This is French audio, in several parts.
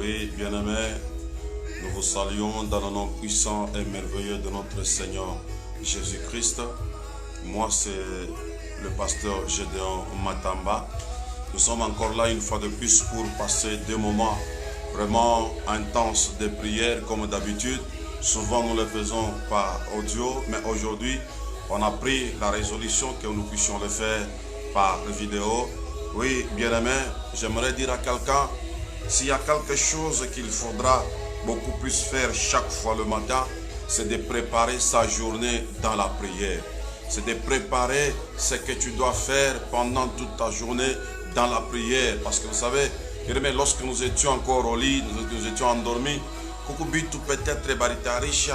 Oui, bien-aimés, nous vous saluons dans le nom puissant et merveilleux de notre Seigneur Jésus-Christ. Moi, c'est le pasteur Gédéon Matamba. Nous sommes encore là une fois de plus pour passer des moments vraiment intenses de prière comme d'habitude. Souvent, nous le faisons par audio, mais aujourd'hui, on a pris la résolution que nous puissions le faire par vidéo. Oui, bien-aimé, j'aimerais dire à quelqu'un, s'il y a quelque chose qu'il faudra beaucoup plus faire chaque fois le matin, c'est de préparer sa journée dans la prière. C'est de préparer ce que tu dois faire pendant toute ta journée dans la prière. Parce que vous savez, bien-aimé, lorsque nous étions encore au lit, nous étions endormis, peut-être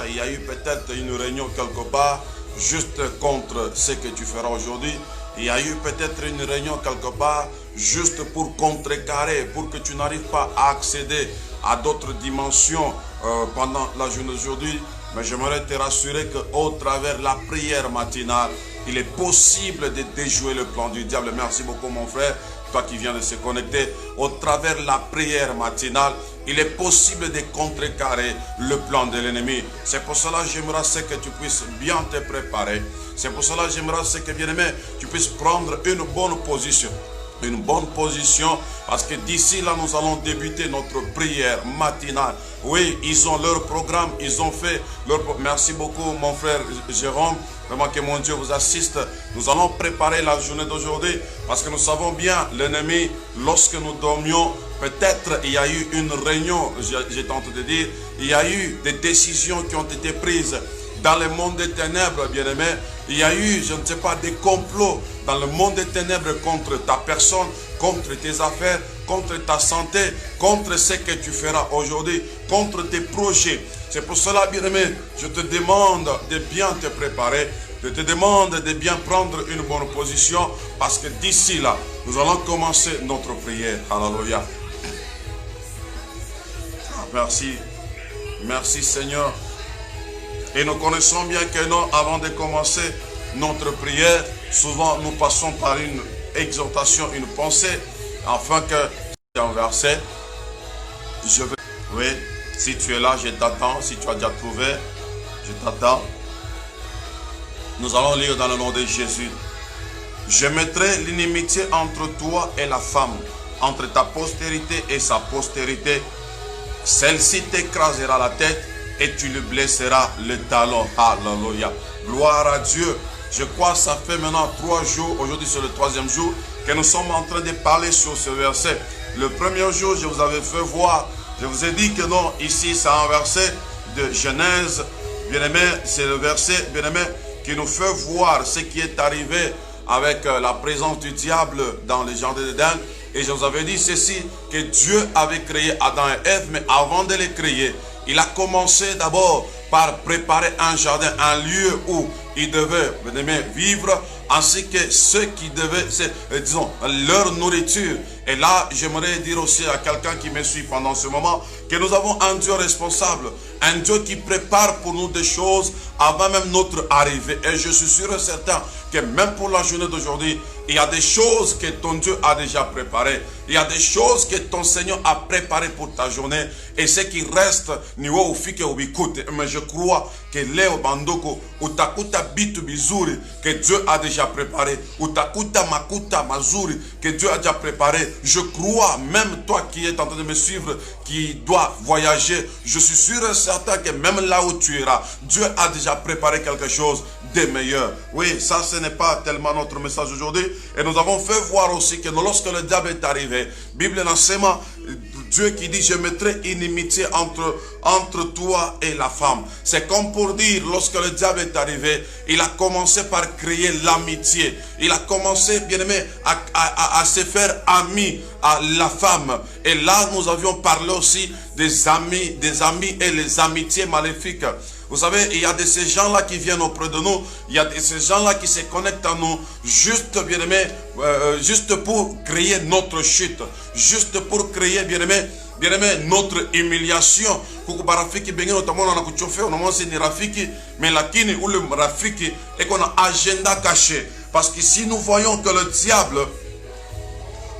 il y a eu peut-être une réunion quelque part juste contre ce que tu feras aujourd'hui. Il y a eu peut-être une réunion quelque part juste pour contrecarrer, pour que tu n'arrives pas à accéder à d'autres dimensions pendant la journée d'aujourd'hui. Mais j'aimerais te rassurer qu'au travers de la prière matinale, il est possible de déjouer le plan du diable. Merci beaucoup mon frère, toi qui viens de se connecter. Au travers de la prière matinale, il est possible de contrecarrer le plan de l'ennemi. C'est pour cela que j'aimerais que tu puisses bien te préparer. C'est pour cela que j'aimerais que, bien-aimé, tu puisses prendre une bonne position. Une bonne position, parce que d'ici là, nous allons débuter notre prière matinale. Oui, ils ont leur programme, ils ont fait leur... Merci beaucoup, mon frère Jérôme. Vraiment que mon Dieu vous assiste. Nous allons préparer la journée d'aujourd'hui, parce que nous savons bien, l'ennemi, lorsque nous dormions, peut-être il y a eu une réunion, j'ai tenté de dire, il y a eu des décisions qui ont été prises dans le monde des ténèbres, bien-aimé. Il y a eu, je ne sais pas, des complots dans le monde des ténèbres contre ta personne, contre tes affaires, contre ta santé, contre ce que tu feras aujourd'hui, contre tes projets. C'est pour cela, bien-aimé, je te demande de bien te préparer. Je te demande de bien prendre une bonne position, parce que d'ici là, nous allons commencer notre prière. Alléluia. Merci. Merci Seigneur. Et nous connaissons bien que nous, avant de commencer notre prière, souvent nous passons par une exhortation, une pensée, afin que, un verset, je vais, oui, si tu es là, je t'attends, si tu as déjà trouvé, je t'attends. Nous allons lire dans le nom de Jésus. Je mettrai l'inimitié entre toi et la femme, entre ta postérité et sa postérité. Celle-ci t'écrasera la tête et tu lui blesseras le talon. Alléluia. Gloire à Dieu. Je crois que ça fait maintenant 3 jours, aujourd'hui c'est le 3e jour, que nous sommes en train de parler sur ce verset. Le premier jour, je vous avais fait voir, je vous ai dit que non, ici c'est un verset de Genèse. Bien-aimé, c'est le verset, bien-aimé, qui nous fait voir ce qui est arrivé avec la présence du diable dans les jardins d'Éden. Et je vous avais dit ceci, que Dieu avait créé Adam et Ève, mais avant de les créer, il a commencé d'abord par préparer un jardin, un lieu où ils devaient vivre, ainsi que ceux qui devaient, disons, leur nourriture. Et là, j'aimerais dire aussi à quelqu'un qui me suit pendant ce moment, que nous avons un Dieu responsable, un Dieu qui prépare pour nous des choses avant même notre arrivée. Et je suis sûr et certain que même pour la journée d'aujourd'hui, il y a des choses que ton Dieu a déjà préparées. Il y a des choses que ton Seigneur a préparées pour ta journée. Et ce qui reste, mais je crois que Léo Bandoko, Utakuta Bitu Bizuri, que Dieu a déjà préparé, Utakuta Makuta Mazuri, que Dieu a déjà préparé. Je crois, même toi qui es en train de me suivre, qui dois voyager, je suis sûr et certain que même là où tu iras, Dieu a déjà préparé quelque chose de meilleur. Oui, ça ce n'est pas tellement notre message aujourd'hui. Et nous avons fait voir aussi que lorsque le diable est arrivé, Bible l'enseignement, Dieu qui dit, je mettrai inimitié entre toi et la femme. C'est comme pour dire, lorsque le diable est arrivé, il a commencé par créer l'amitié. Il a commencé, bien aimé, à se faire ami à la femme. Et là, nous avions parlé aussi des amis et les amitiés maléfiques. Vous savez, il y a de ces gens-là qui viennent auprès de nous. Il y a de ces gens-là qui se connectent à nous. Juste, bien aimé, juste pour créer notre chute. Juste pour créer, bien aimé, notre humiliation. Kukubarafiki bengine utamona na kuchofea unamonsi ni rafiki, mais lakini ule rafiki et qu'on a agenda caché. Parce que si nous voyons que le diable,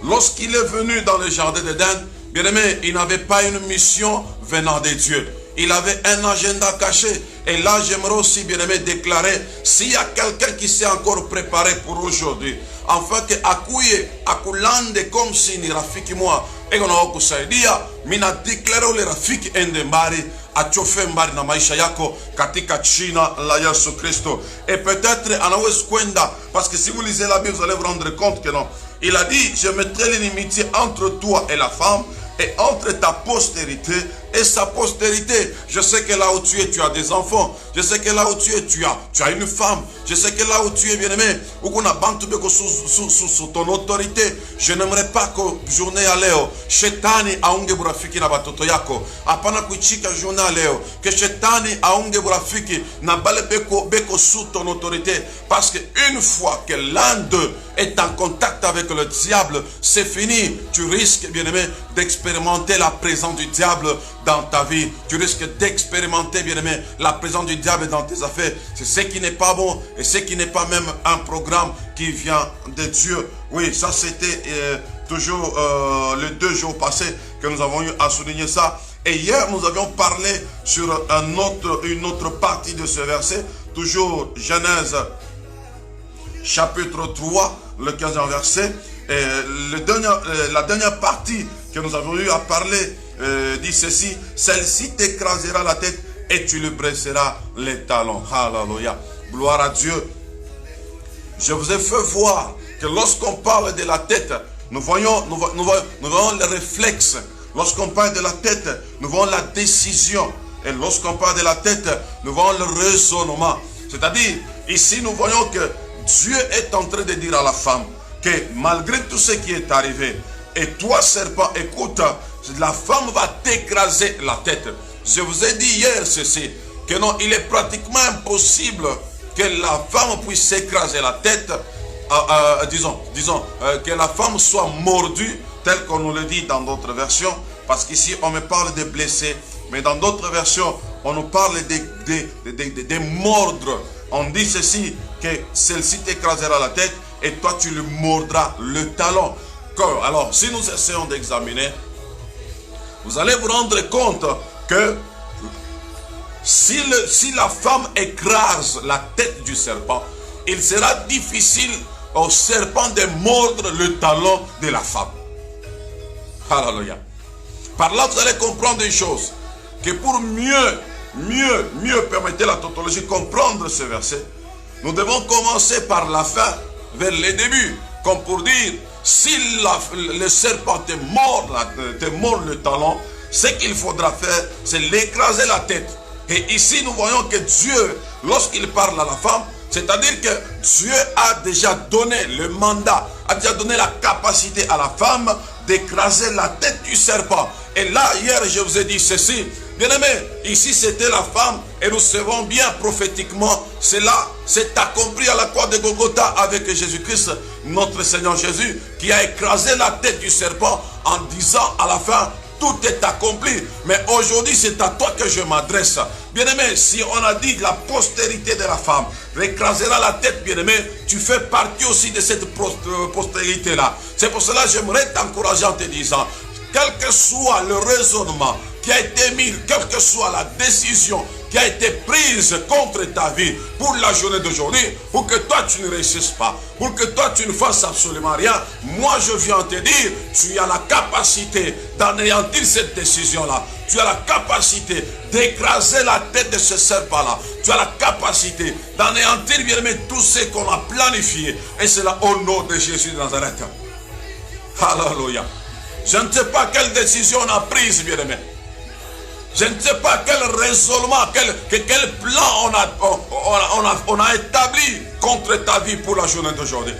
lorsqu'il est venu dans le jardin d'Éden, Bien-aimé, il n'avait pas une mission venant de Dieu. Il avait un agenda caché. Et là, j'aimerais aussi, bien-aimé, déclarer, s'il y a quelqu'un qui s'est encore préparé pour aujourd'hui, afin que akuye, akulande comme si ni rafiki moi, et on a okusaidia, mina declare le rafiki ende mbari, achofe mbari na maisha yako, katika china la Yesu Kristo. Et peut-être, anawez kwenda, parce que si vous lisez la Bible, vous allez vous rendre compte que non. Il a dit, je mettrai l'inimitié entre toi et la femme, et entre ta postérité et sa postérité. Je sais que là où tu es, tu as des enfants. Je sais que là où tu es, tu as une femme. Je sais que là où tu es, bien-aimé, sous ton autorité, je n'aimerais pas que journée à leo, shetani aunge burafiki na batoto yako. Apana kuichika journée à leo, que shetani aunge burafiki na bale beko sous ton autorité. Parce que une fois que l'un d'eux est en contact avec le diable, c'est fini. Tu risques, bien-aimé, d'expérimenter la présence du diable dans ta vie. Tu risques d'expérimenter, bien-aimé, la présence du diable dans tes affaires. C'est ce qui n'est pas bon et ce qui n'est pas même un programme qui vient de Dieu. Oui, ça c'était toujours les 2 jours passés que nous avons eu à souligner ça. Et hier, nous avions parlé sur une autre partie de ce verset, toujours Genèse chapitre 3, le 15e verset. Et la dernière partie que nous avons eu à parler dit ceci: celle-ci t'écrasera la tête et tu lui briseras les talons. Alléluia. Gloire à Dieu. Je vous ai fait voir que lorsqu'on parle de la tête, nous voyons le réflexe. Lorsqu'on parle de la tête, nous voyons la décision. Et lorsqu'on parle de la tête, nous voyons le raisonnement. C'est-à-dire, ici nous voyons que Dieu est en train de dire à la femme que malgré tout ce qui est arrivé, et toi serpent, écoute, la femme va t'écraser la tête. Je vous ai dit hier ceci, que non, il est pratiquement impossible que la femme puisse s'écraser la tête, que la femme soit mordue, tel qu'on nous le dit dans d'autres versions, parce qu'ici on me parle de blessés, mais dans d'autres versions, on nous parle de mordre. On dit ceci, que celle-ci t'écrasera la tête, et toi tu lui mordras le talon. Alors, si nous essayons d'examiner, vous allez vous rendre compte que si la femme écrase la tête du serpent, il sera difficile au serpent de mordre le talon de la femme. Alléluia. Par là, vous allez comprendre une chose, que pour mieux permettez la tautologie, comprendre ce verset, nous devons commencer par la fin, vers le début, comme pour dire, si le serpent te mord le talon, ce qu'il faudra faire, c'est l'écraser la tête. Et ici, nous voyons que Dieu, lorsqu'il parle à la femme, c'est-à-dire que Dieu a déjà donné le mandat, a déjà donné la capacité à la femme d'écraser la tête du serpent. Et là, hier, je vous ai dit ceci. Bien-aimé, ici c'était la femme, et nous savons bien prophétiquement, cela s'est accompli à la croix de Golgotha avec Jésus-Christ, notre Seigneur Jésus, qui a écrasé la tête du serpent en disant à la fin, tout est accompli. Mais aujourd'hui, c'est à toi que je m'adresse. Bien-aimé, si on a dit la postérité de la femme écrasera la tête, bien-aimé, tu fais partie aussi de cette postérité-là. C'est pour cela que j'aimerais t'encourager en te disant, quel que soit le raisonnement qui a été mis, quelle que soit la décision qui a été prise contre ta vie pour la journée d'aujourd'hui, pour que toi tu ne réussisses pas, pour que toi tu ne fasses absolument rien, moi je viens te dire, tu as la capacité d'anéantir cette décision-là. Tu as la capacité d'écraser la tête de ce serpent-là. Tu as la capacité d'anéantir, bien aimé, tout ce qu'on a planifié. Et c'est là au nom de Jésus de Nazareth. Alléluia. Je ne sais pas quelle décision on a prise, bien aimé. Je ne sais pas quel raisonnement, quel plan on a établi contre ta vie pour la journée d'aujourd'hui.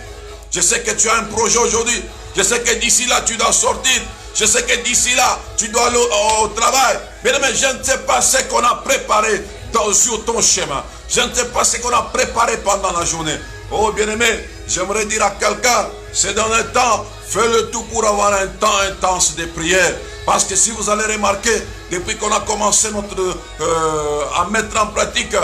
Je sais que tu as un projet aujourd'hui. Je sais que d'ici là, tu dois sortir. Je sais que d'ici là, tu dois aller au travail. Mais je ne sais pas ce qu'on a préparé sur ton chemin. Je ne sais pas ce qu'on a préparé pendant la journée. Oh bien-aimé, j'aimerais dire à quelqu'un, c'est dans un temps, fais le tout pour avoir un temps intense de prière. Parce que si vous allez remarquer, depuis qu'on a commencé à mettre en pratique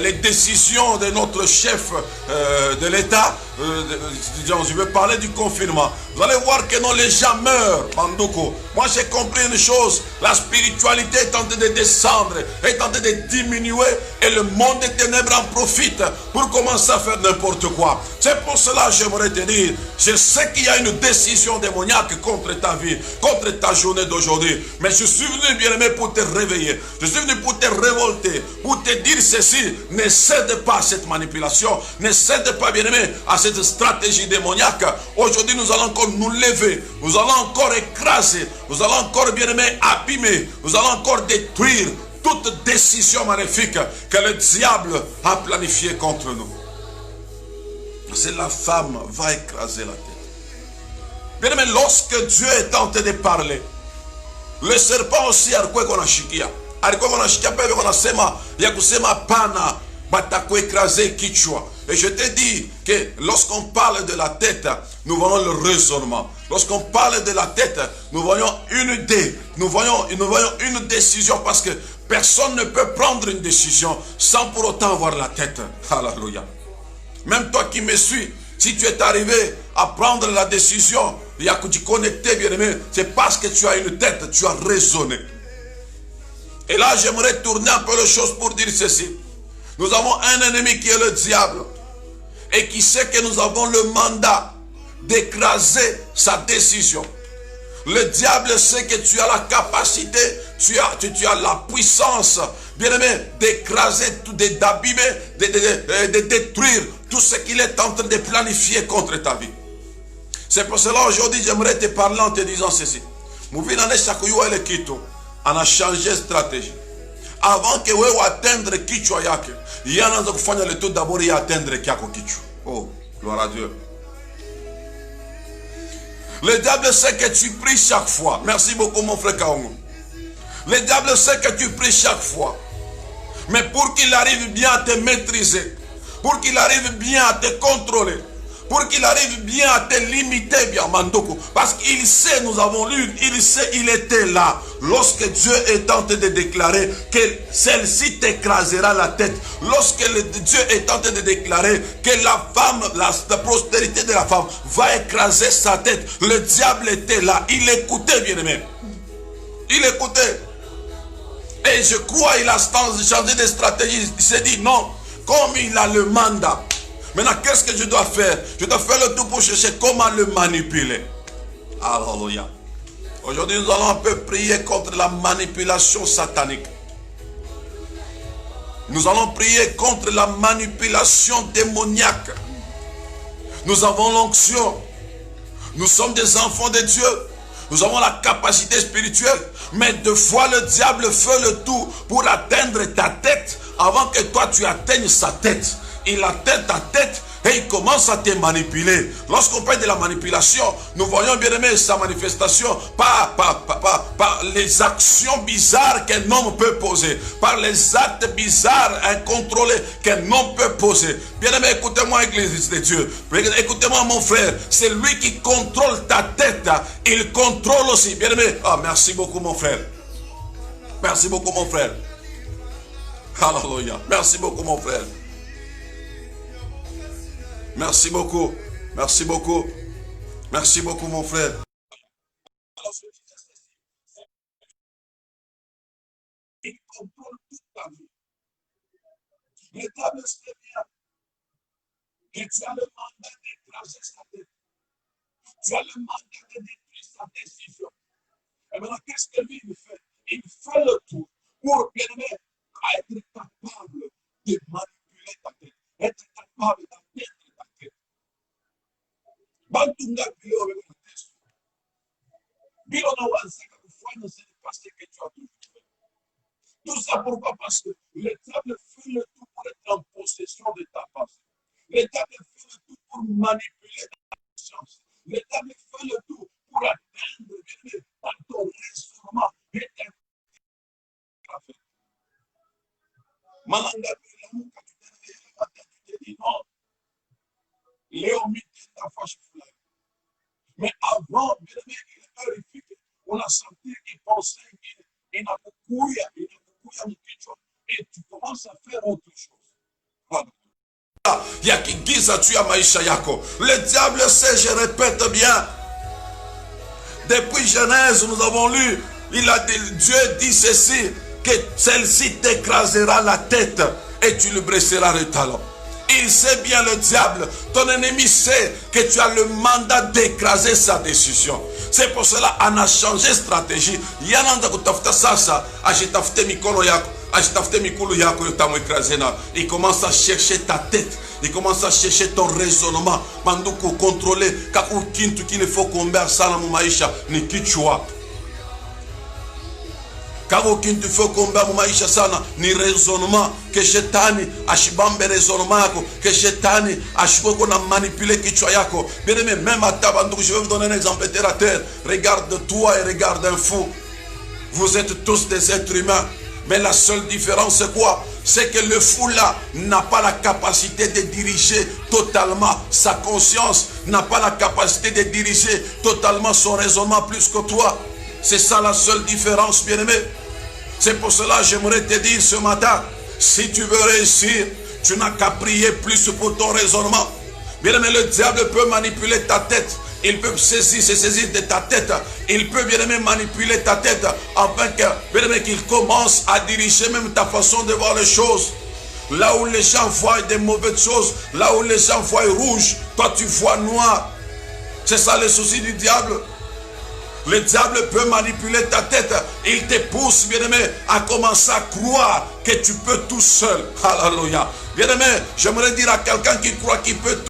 les décisions de notre chef de l'État, je veux parler du confinement. Vous allez voir que non, les gens meurent, Bandoko. Moi, j'ai compris une chose. La spiritualité est en train de descendre, est en train de diminuer, et le monde des ténèbres en profite pour commencer à faire n'importe quoi. C'est pour cela que j'aimerais te dire, je sais qu'il y a une décision démoniaque contre ta vie, contre ta journée d'aujourd'hui. Mais je suis venu, bien-aimé, pour te réveiller. Je suis venu pour te révolter, pour te dire ceci. Ne cède pas à cette manipulation. Ne cède pas, bien-aimé, à cette stratégie démoniaque. Aujourd'hui, nous allons encore nous lever. Nous allons encore écraser. Nous allons encore, bien-aimé, abîmer. Nous allons encore détruire toute décision maléfique que le diable a planifiée contre nous. C'est la femme va écraser la tête. Bien aimé, lorsque Dieu est tenté de parler, le serpent aussi alikuwa konashikia. Alikuwa konashikia pale konasema ya kusema pana batako écraser kichwa. Et je te dis que lorsqu'on parle de la tête, nous voyons le raisonnement. Lorsqu'on parle de la tête, nous voyons une idée, nous voyons une décision, parce que personne ne peut prendre une décision sans pour autant avoir la tête. Alléluia. Même toi qui me suis, si tu es arrivé à prendre la décision, il y a que tu connectais, bien aimé, c'est parce que tu as une tête, tu as raisonné. Et là, j'aimerais tourner un peu les choses pour dire ceci. Nous avons un ennemi qui est le diable, et qui sait que nous avons le mandat d'écraser sa décision. Le diable sait que tu as la capacité, tu as la puissance, bien aimé, d'écraser, d'abîmer, de détruire tout ce qu'il est en train de planifier contre ta vie. C'est pour cela aujourd'hui j'aimerais te parler en te disant ceci. Mouvina ne shakuyua ele kitu, ana changé stratégie. Avant que wewe atteindre kichwa yake, yeye anaanza kufanya le tout d'abord ya atteindre kyako kichwa. Oh, gloire à Dieu. Le diable sait que tu pries chaque fois. Merci beaucoup mon frère Kaongo. Le diable sait que tu pries chaque fois. Mais pour qu'il arrive bien à te maîtriser, pour qu'il arrive bien à te contrôler, pour qu'il arrive bien à te limiter, bien Mandoko, parce qu'il sait, nous avons lu, il sait, il était là lorsque Dieu est en train de déclarer que celle-ci t'écrasera la tête, lorsque Dieu est en train de déclarer que la femme, la prospérité de la femme va écraser sa tête. Le diable était là, il écoutait, bien aimé, il écoutait. Et je crois qu'il a changé de stratégie. Il s'est dit non, comme il a le mandat. Maintenant, qu'est-ce que je dois faire? Je dois faire le tout pour chercher comment le manipuler. Alléluia. Aujourd'hui, nous allons un peu prier contre la manipulation satanique. Nous allons prier contre la manipulation démoniaque. Nous avons l'onction. Nous sommes des enfants de Dieu. Nous avons la capacité spirituelle. Mais deux fois, le diable fait le tout pour atteindre ta tête avant que toi, tu atteignes sa tête. Il atteint ta tête et il commence à te manipuler. Lorsqu'on parle de la manipulation, nous voyons bien aimé sa manifestation par les actions bizarres qu'un homme peut poser, par les actes bizarres incontrôlés qu'un homme peut poser. Bien aimé, écoutez-moi, Église de Dieu. Écoutez-moi, mon frère. C'est lui qui contrôle ta tête. Il contrôle aussi. Bien aimé. Ah, merci beaucoup, mon frère. Merci beaucoup, mon frère. Alléluia. Merci beaucoup, mon frère. Merci beaucoup. Merci beaucoup. Merci beaucoup, mon frère. Il contrôle toute ta vie. Le diable sait bien que tu as le mandat d'écraser sa tête. Tu as le mandat de détruire sa décision. Et maintenant, qu'est-ce que lui il fait? Il fait le tout pour bien être capable de manipuler ta tête, être capable d'atteindre ta tête. Bantunga bilo avec la tête. Bilo na wanzaka kufanya ce n'est pas ce que tu as toujours fait. Tout ça pourquoi? Parce que le diable fait le tout pour être en possession de ta pensée. Le diable fait le tout pour manipuler ta conscience. Le diable fait le tout pour atteindre dans ton raisonnement et Malanga, tu te dis non. Léo Mité, ta fâche. Mais avant, bien aimé, il est vérifié. On a senti qu'il pensait qu'il n'a pas Et tu commences à faire autre chose. Il y a qui guise à tuer maisha yako. Le diable sait, je répète bien. Depuis Genèse, nous avons lu, Dieu dit ceci, que celle-ci t'écrasera la tête et tu le blesseras le talon. Il sait bien, le diable, ton ennemi sait que tu as le mandat d'écraser sa décision. C'est pour cela qu'on a changé de stratégie. Il commence à chercher ta tête. Il commence à chercher ton raisonnement. Manduku contrôler. Kaku kintu qu'il faut combien ça na maisha ni kichwa. Kako kintu faut combien maisha sana ni raisonnement. Que shetani ashibambe raisonnement yako. Que shetani ashiboko na manipuler kichwa yako. Bien aimé, même à tabanduku, je vais vous donner un exemple terre à terre. Regarde toi et regarde un fou. Vous êtes tous des êtres humains. Mais la seule différence, c'est quoi? C'est que le fou là n'a pas la capacité de diriger totalement sa conscience, n'a pas la capacité de diriger totalement son raisonnement plus que toi. C'est ça la seule différence, bien-aimé. C'est pour cela que j'aimerais te dire ce matin, si tu veux réussir, tu n'as qu'à prier plus pour ton raisonnement. Bien-aimé, le diable peut manipuler ta tête. Il peut se saisir de ta tête. Il peut bien aimé manipuler ta tête afin que, bien aimé, qu'il commence à diriger même ta façon de voir les choses. Là où les gens voient des mauvaises choses, là où les gens voient rouge, toi tu vois noir. C'est ça le souci du diable. Le diable peut manipuler ta tête. Il te pousse, bien aimé, à commencer à croire que tu peux tout seul. Alléluia. Bien aimé, j'aimerais dire à quelqu'un qui croit qu'il peut tout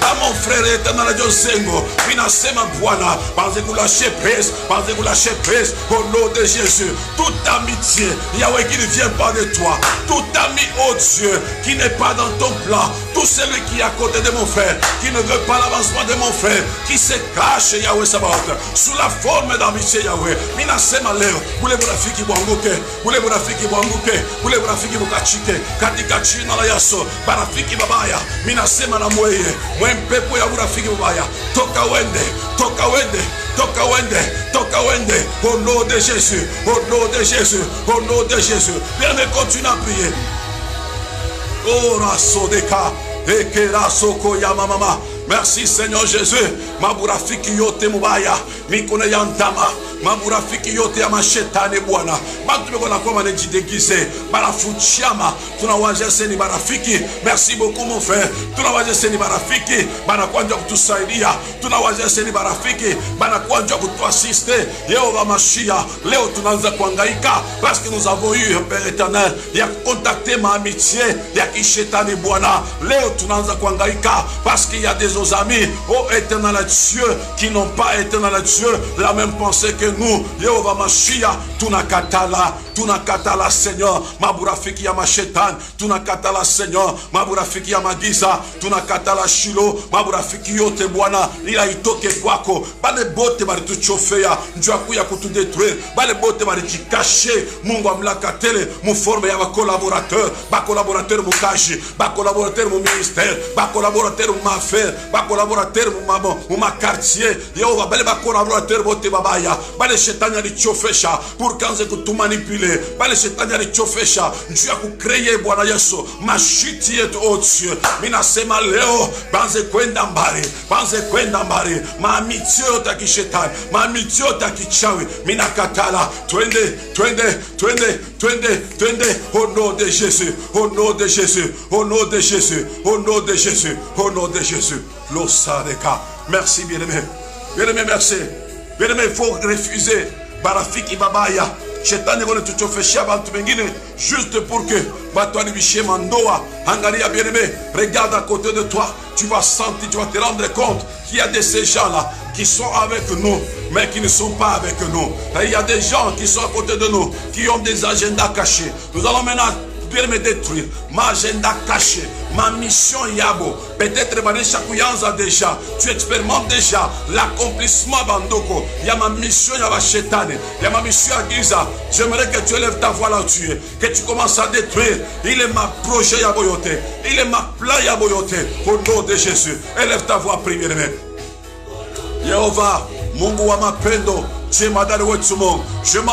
à mon frère éternel Josengo. Minasema Bwana, pensez que vous lâchez prise, pensez que vous lâchez prise au nom de Jésus. Toute amitié, Yahweh, qui ne vient pas de toi, tout ami, oh Dieu, qui n'est pas dans ton plan, tout celui qui est à côté de mon frère, qui ne veut pas l'avancement de mon frère, qui se cache, Yahweh Sabaoth, sous la forme d'amitié, Yahweh. Minasema leo, ule burafiki bwanguke, ule burafiki bwanguke, ule burafiki bukachike, katika jina la Yesu, barafiki babaya, minasema na mweye, mpepo ya burafiki babaya, toka wende, toka wende, toka wende, toka wende, au nom de Jésus, au nom de Jésus, au nom de Jésus. Bien, continue à prier. Oh, Rasodeka, Ekera Soko Yamamama. Merci Seigneur Jésus. Maburafiki yote mubaya, mikone yantama. Maburafiki yote ya mashetani Bwana. Bantu beko na kwa manejidegize, barafuchiama. Tunawaje seni barafiki. Merci beaucoup mon frère. Tunawaje seni barafiki, banakwanja kutusaidia. Tunawaje seni barafiki, banakwanja kutuassiste. Yehova Mashia, leo tunaanza kuhangaika parce que nous avons eu un Père éternel. Ya contacté ma amitié, ya kishetani Bwana. Leo tunaanza kuhangaika parce qu'il y a des amis, oh éternel Dieu, qui n'ont pas éternel Dieu la même pensée que nous. Yehova Mashia, tunakatala Seigneur, maburafiki ya mashetan, tunakatala Seigneur, maburafiki ya magiza, tunakatala Shilo, maburafiki yote Bwana, ila itoke kwako. Bale bote bali tuchofea, njua kuya kutudetruire, bale bote bali jikashe, Mungu amlakatele, muforme ya bakolaborateur mukaji, bakolaborateur mu ministère, bakolaborateur mu affaire, bakolaborateur mu ma quartier. Yehova bale bakolaborateur bote babaya, bale shetani alichofesha, pour kanze kutumanipule, bale shetani alichofesha, njua kukreye Bwana Yesu, mashiti yetu oh Dieu. Minasema leo, banze kwenda mbali, maamitie yote ya kishetani, maamitie yote ya kichawi, minakatala, twende, au nom de Jésus, au nom de Jésus, au nom de Jésus, au nom de Jésus, au nom de Jésus. L'osadeka. Merci bien-aimé. Bien-aimé, merci. Bien-aimé, il faut refuser barafiki babaya. Shetani kone tuchofeshia bantu bengine juste pour que bato alibishie mandoa. Angalia bien-aimé, regarde à côté de toi, tu vas sentir, tu vas te rendre compte qu'il y a de ces gens-là qui sont avec nous, mais qui ne sont pas avec nous. Et il y a des gens qui sont à côté de nous, qui ont des agendas cachés. Nous allons maintenant me détruire, ma agenda caché, ma mission yabo. Peut-être déjà, tu expérimentes déjà l'accomplissement bandoko. Il y a ma mission yaba chetane, il y a ma mission à Giza. J'aimerais que tu élèves ta voix là-dessus, que tu commences à détruire. Il est ma projet yaboyote, il est ma plan yaboyote. Au nom de Jésus, élève ta voix, prie bien-aimé. Yehova, Mungu wa mapendo, je m'en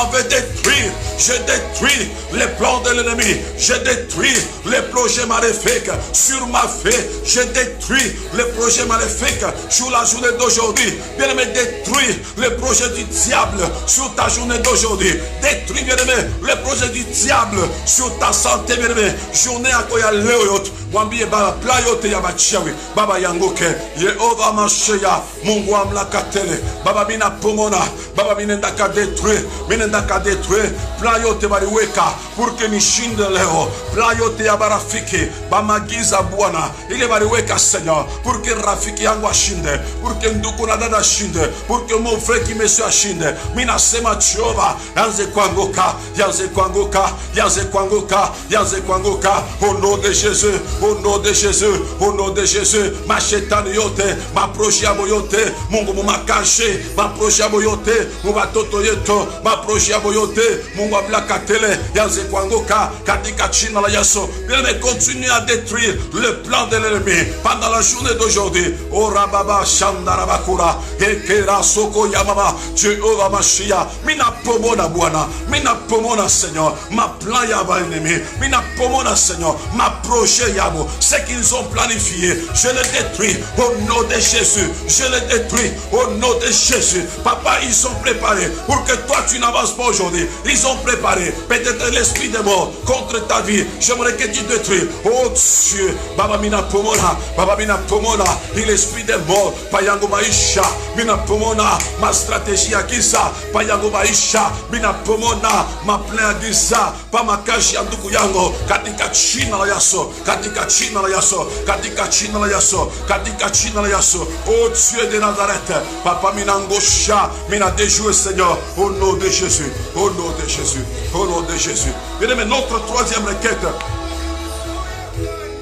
vais détruire. Je détruis les plans de l'ennemi. Je détruis les projets maléfiques sur ma vie. Je détruis les projets maléfiques sur la journée d'aujourd'hui. Bien-aimé, détruis les projets du diable sur ta journée d'aujourd'hui. Détruis, bien-aimé, les projets du diable sur ta santé, bien-aimé. Journée à koya leoyot. Wambie baba playote ya bachiawi. Baba yangoke. Yehova Mashiach. Mungu amlakatele. Baba mina pomona. Baba minenda ka détruire. Minenda ka détruire. Playote baliweka. Pour que nishinde leo. Playote ya barafiki. Bamagiza Bwana. Ile baliweka Seigneur. Pour que rafiki yangu ashinde. Pour que nduku na dada ashinde. Pour que mon frère qui me suit ashinde. Minasema Jehova. Yanze kwanguka. Yanze kwanguka. Yanze kwanguka. Yanze kwanguka. Au nom de Jésus. Au nom de Jésus, au nom de Jésus, ma chetani yote, ma proche aboyote, Mungu mumakashe, ma proche aboyote, mubatoto yeto, ma proche aboyote, Mungu ablakatele, yanze kwanguka, katika china la Yesu. Bien, mais continue à détruire le plan de l'ennemi pendant la journée d'aujourd'hui. Oh Rababa Shandarabakura, Ekera Soko Yamama, Jehova Mashia, mina pomona Bwana, mina pomona Seigneur, ma plan yaba ennemi, mina pomona Seigneur, ma projet yaba. Ce qu'ils ont planifié, je le détruis au nom de Jésus. Je le détruis au nom de Jésus. Papa, ils sont préparés pour que toi tu n'avances pas aujourd'hui. Ils ont préparé peut-être l'esprit de mort contre ta vie. J'aimerais que tu détruis. Oh Dieu, Baba Mina Pomona, Baba Mina Pomona, l'esprit de mort, Payango Maisha, Mina Pomona, ma stratégie à Kisa, Payango Maisha, Mina Pomona, ma plan à Kisa, Pamakashi Andukuyango, Katika China Yaso, Katika katika jina la Yesu, katika jina la Yesu, katika jina la Yesu. Oh Dieu de Nazareth, papa minangosha, mina déjoué Seigneur, au nom de Jésus, au nom de Jésus, au nom de Jésus. Bien-aimé, notre troisième requête,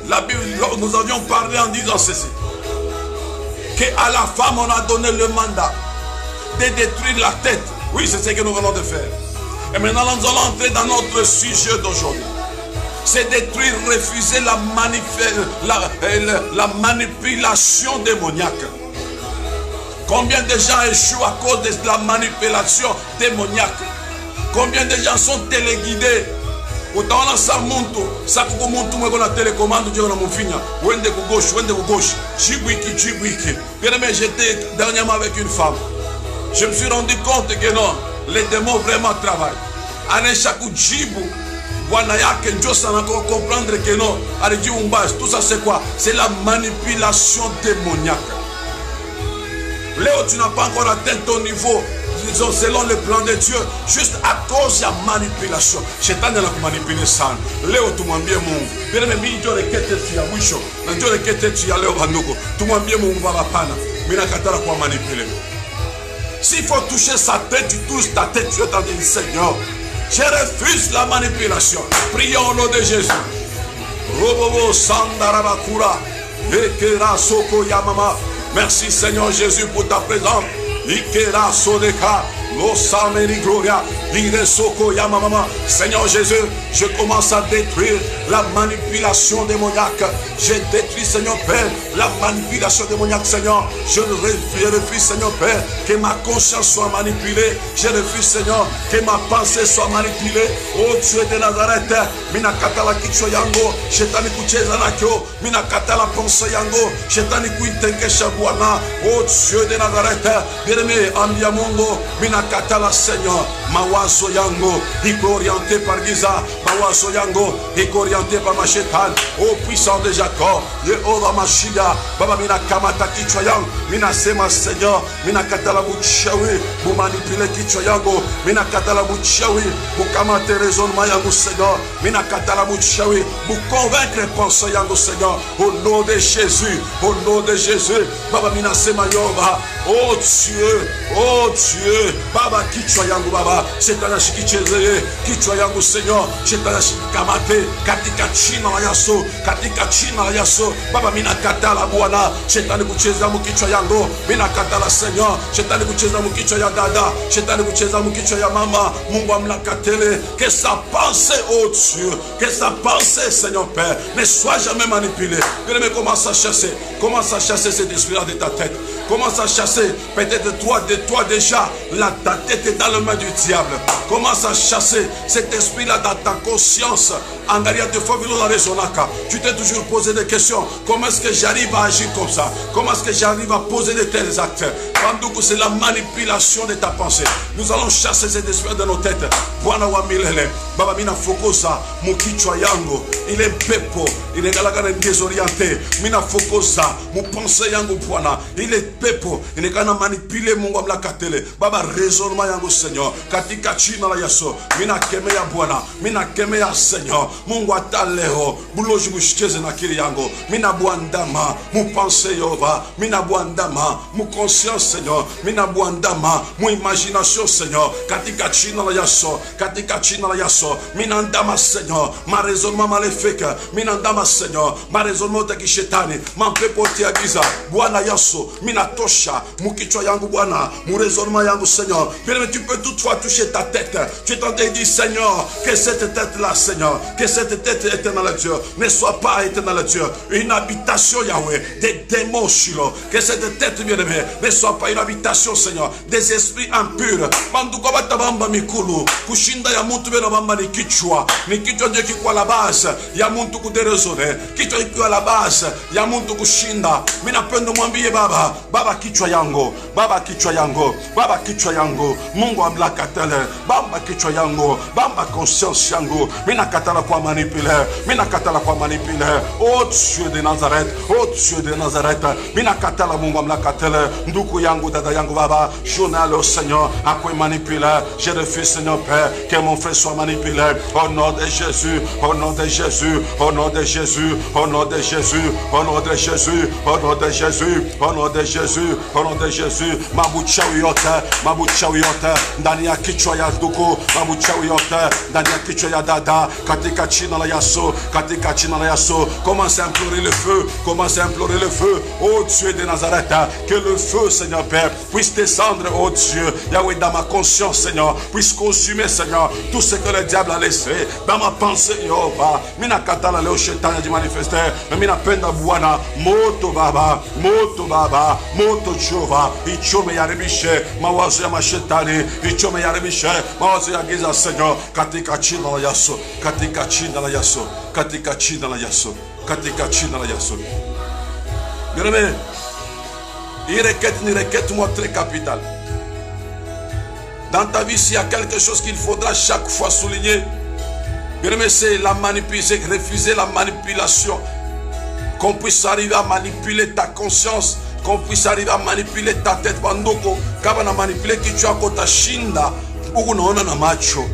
la Bible, nous avions parlé en disant ceci, qu'à la femme on a donné le mandat de détruire la tête. Oui, c'est ce que nous venons de faire. Et maintenant nous allons entrer dans notre sujet d'aujourd'hui. C'est détruire, refuser la manipulation démoniaque. Combien de gens échouent à cause de la manipulation démoniaque? Combien de gens sont téléguidés? Utaona sa muntu sakuko muntu mweko na télécommande Dieu na mufinya wende ku gauche jibu iki. Bien aimé, j'étais dernièrement avec une femme. Je me suis rendu compte que non, les démons vraiment travaillent. Ane chaque jibu bwana yake ndio sana pour comprendre que non, allez umbas, tout ça c'est quoi? C'est la manipulation démoniaque. Léo, tu n'as pas encore atteint ton niveau, disons, selon le plan de Dieu, juste à cause de la manipulation. Shetani anakumanipule sana. Leo tumwambie Mungu. Bila mimi ndio rekete ya mwisho. Na ndio rekete ya leo bandugu. Tumwambie Mungu baba pana. Mimi nakatala kwa manipuler. S'il faut toucher sa tête, tu touches ta tête, tu es dans le Seigneur. Je refuse la manipulation. Prions au nom de Jésus. Robobo sandarabakura. Ekera soko yamama. Merci Seigneur Jésus pour ta présence. Ikera sodeka. Gloria, Seigneur Jésus, je commence à détruire la manipulation démoniaque. Je détruis, Seigneur Père, la manipulation démoniaque, Seigneur. Je refuse, Seigneur Père, que ma conscience soit manipulée. Je refuse, Seigneur, que ma pensée soit manipulée. Oh Dieu de Nazareth, mina katala kichwa yango, shetani kucheza nakyo, mina katala pensée yango, shetani kuitenkesha Bwana. Oh Dieu de Nazareth, bien-aimé, ambia Mungu, mina katala Seigneur, mawazo yango iko orienté par Giza, mawazo yango iko orienté par Mashetan. Oh puissant de Jacob, Yehova Mashiach, Baba mina kamata kichwa yangu, mina sema Seigneur, mina katala buchawi, bu manipule kichwa yangu, mina katala buchawi, bu kamate raisonnement yangu Seigneur, mina katala buchawi, bu convaincre pensée yangu Seigneur, au nom de Jésus, au nom de Jésus, Baba mina sema Yehova, oh Dieu, Baba kichwa yangu Baba, shetani shikichezeye kichwa yangu Seigneur, shetani shikamate katika jina la Yesu, katika jina la Yesu. Baba mina katala Bwana, shetani kucheza mu kichwa yangu, mina katala Seigneur, shetani kucheza mu kichwa ya dada, shetani kucheza mu kichwa ya mama. Mungu amlakatele, que sa pensée, oh Dieu, que sa pensée Seigneur Père ne soit jamais manipulée. Bien-aimé, commence à chasser cet esprit-là de ta tête. Commence à chasser, peut-être toi déjà, ta tête est dans le main du diable. Commence à chasser cet esprit-là dans ta conscience. Tu t'es toujours posé des questions. Comment est-ce que j'arrive à agir comme ça? Comment est-ce que j'arrive à poser de tels actes? C'est la manipulation de ta pensée. Nous allons chasser cet esprit de nos têtes. Bwana wa milele, Baba mina fokosa mukichwa yangu, ile pepo ile galagana désorienté, mina fokosa mu pensée yangu Bwana, ile pepo ile kana manipuler Mungu amlakatele. Baba raisonnement yangu Seigneur, katika jina la Yesu, mina kemea Bwana, mina kemea Seigneur, Mungu ataleo, buloji bushikeze na kili yangu, mina buandama mu pensée Yehova, mina buandama mu conscience Seigneur, mina buandama mu imagination Seigneur, katika jina la Yesu, katika jina la Yesu, mina ndama Seigneur, ma raisonnement maléfique, mina ndama Seigneur, ma raisonnement de kishetani, ma pepo tia giza, Bwana Yesu, mina tosha, mu kichwa yangu Bwana, mu raisonnement yangu Seigneur. Bien, tu peux toutefois toucher ta tête. Tu es en train de dire Seigneur, que cette tête-là Seigneur, que cette tête éternelle Dieu, ne soit pas éternelle Dieu, une habitation Yahweh, des démons Shiloh, que cette tête bien-aimée ne soit pas une habitation Seigneur, des esprits impurs. Manduko batabamba mikulu, kushinda ya muntu bena bamba ni kichwa ndio kiko la base ya muntu kuderezone, kichwa iko la base ya muntu kushinda. Mimi napenda mwambie baba baba kichwa yangu, baba kichwa yangu, baba kichwa yangu, Mungu amlakatele, bamba kichwa yangu, bamba conscience yangu, mina katala kwa manipule, mina katala kwa manipule, oh Dieu de Nazareth, oh Dieu de Nazareth, mina katala Mungu amlakatele, nduku yangu, dada yangu baba, journal au Seigneur, à quoi manipuler, je refuse Seigneur Père, que mon frère soit manipulé, au nom de Jésus, au nom de Jésus, au nom de Jésus, au nom de Jésus, au nom de Jésus, au nom de Jésus, au nom de Jésus, au nom de Jésus, mabuchawi yote, ndani ya kichwa ya ndugu, mabuchawi yote, ndani ya kichwa ya dada, katika jina la Yesu, katika jina la Yesu, commencez à implorer le feu, commencez à implorer le feu, oh Dieu de Nazareth, que le feu, Seigneur Père, puisse descendre, oh Dieu, Yahweh, dans ma conscience, Seigneur, puisse consumer, Seigneur, tout ce que le diable a laissé, dans ma pensée, Yehova, mina katala leo shetani a manifester, mina penda Bwana, moto baba, moto Jehova, ichome yarebishe, mawazo ya mashetani, ichome yarebishe, mawazo ya giza, Seigneur, katika jina la Yesu, katika jina la Yesu, katika jina la Yesu, katika jina la Yesu. Bien-aimé, une requête moi très capitale. Dans ta vie, s'il y a quelque chose qu'il faudra chaque fois souligner, bien-aimé, c'est la manipulation, refuser la manipulation. Qu'on puisse arriver à manipuler ta conscience, qu'on puisse arriver à manipuler ta tête. Bandoko, kama na manipule kichwa yako utashinda, huku naona na macho.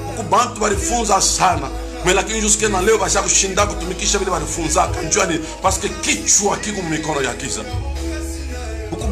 Huku bantu walifunza sana. Lakini jusqu'à na leo basha kushinda kutumikisha vile walifunzaka. Njua ni parce que kichwa kiko mikono ya giza.